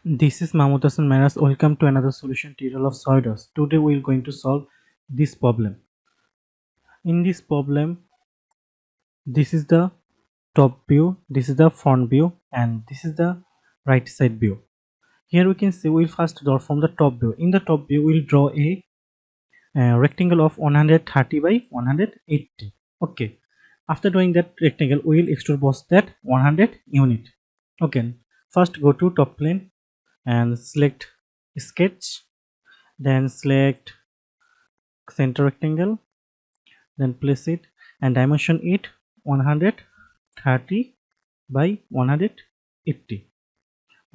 This is Mahmoud Hassan Meras. Welcome to another solution tutorial of SolidWorks. Today we are going to solve this problem. In this problem, this is the top view, this is the front view, and this is the right side view. Here we can see we'll first draw from the top view. In the top view, we'll draw a rectangle of 130 by 180. Okay. After drawing that rectangle, we'll extrude boss that 100 unit. Okay. First go to top plane and select sketch. Then select center rectangle, then place it and dimension it 130 by 180.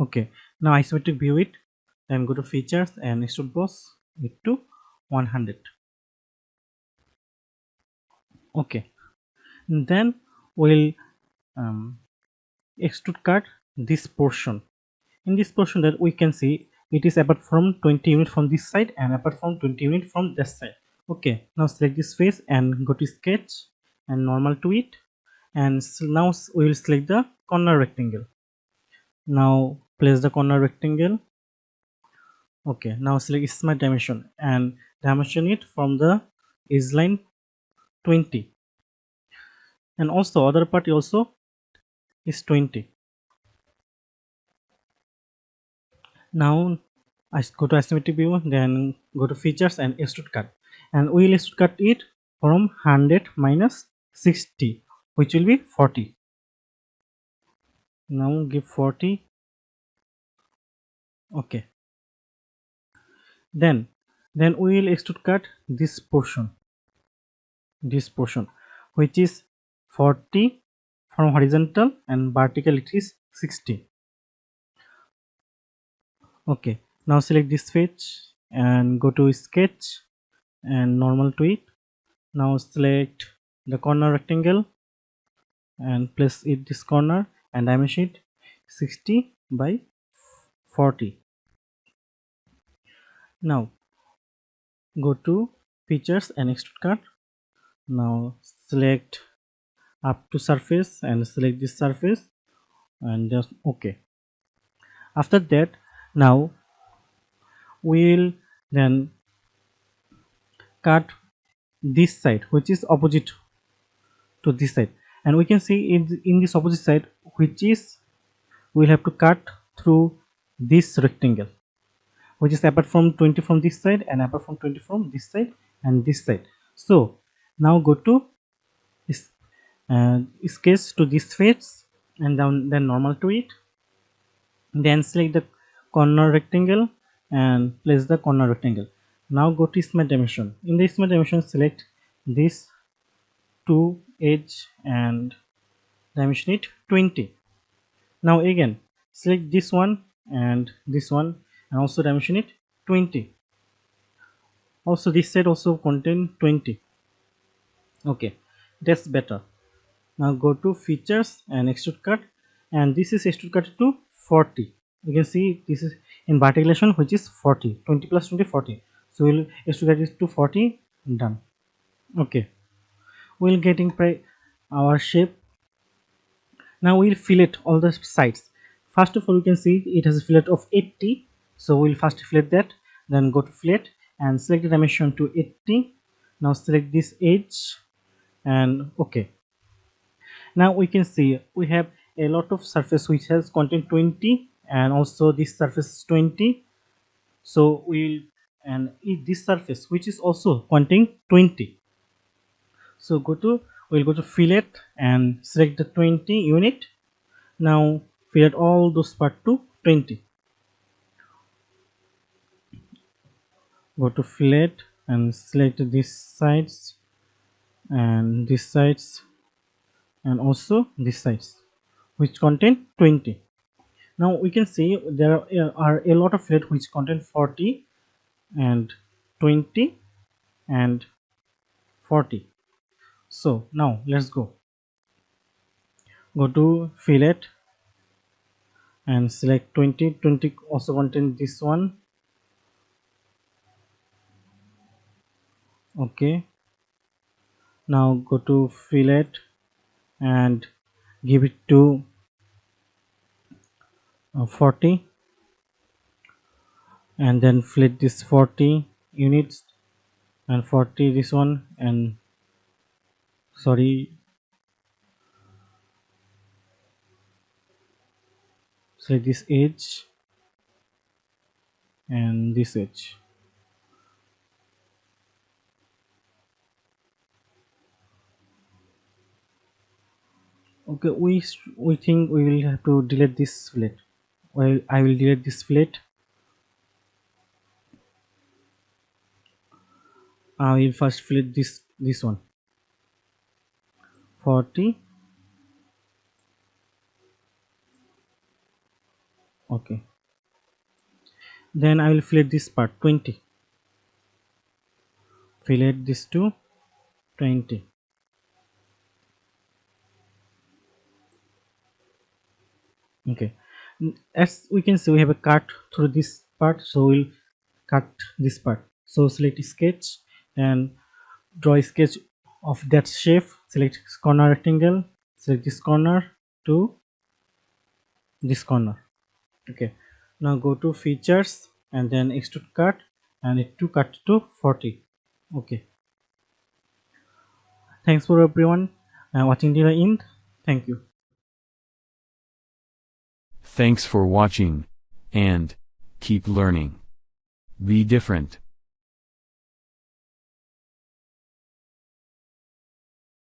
Okay, now isometric view it, then go to features and extrude boss it to 100. Okay, then we'll extrude cut this portion. In this portion that we can see it is apart from 20 unit from this side and apart from 20 unit from this side. Okay, now select this face and go to sketch and normal to it, and now we will select the corner rectangle. Now place the corner rectangle. Okay, now select smart dimension and dimension it from the edge line 20, and also other part also is 20. Now I go to isometric view, then go to features and extrude cut, and we will extrude cut it from 100 minus 60, which will be 40. Now give 40. Okay, then we will extrude cut this portion which is 40 from horizontal and vertical it is 60. Okay, now select this face and go to sketch and normal to it. Now select the corner rectangle and place it this corner and dimension it 60 by 40. Now go to features and extrude cut. Now select up to surface and select this surface and just okay. After that, now we will then cut this side which is opposite to this side, and we can see in this opposite side which is we'll have to cut through this rectangle which is apart from 20 from this side and apart from 20 from this side and this side. So now go to sketch to this face and then normal to it, then select the corner rectangle and place the corner rectangle. Now go to smart dimension. In the smart dimension, select this two edge and dimension it 20. Now again select this one and also dimension it 20. Also this side also contain 20. Okay, that's better. Now go to features and extrude cut, and this is extrude cut to 40. You can see this is in vertical which is 40. 20 plus 20 40. So we'll extrude cut it to 40. Done. Okay, we'll getting our shape. Now we'll fillet all the sides. First of all, you can see it has a fillet of 80. So we'll first fillet that, then go to fillet and select the dimension to 80. Now select this edge and okay. Now we can see we have a lot of surface which has content 20 and also this surface is 20. So we'll this surface which is also containing 20. So we'll go to fillet and select the 20 unit. Now fillet all those part to 20. Go to fillet and select this sides and this sides and also this sides which contain 20. Now we can see there are a lot of fillet which contain 40 and 20 and 40. So now let's go to fillet and select 20 also contain this one. Okay, now go to fillet and give it to 40. and then fillet this 40 units and 40 this one, and sorry, select this edge and this edge. Okay, we think we will have to delete this fillet. Well, I will delete this fillet. I will first fillet this one 40. Okay, then I will fillet this part 20. Fillet this to 20. Okay, as we can see, we have a cut through this part, so we'll cut this part. So select sketch and draw a sketch of that shape. Select corner rectangle, select this corner to this corner. Okay, now go to features and then extrude cut, and it to cut to 40. Okay, thanks for everyone watching till the end. Thank you. Thanks for watching. And keep learning. Be different.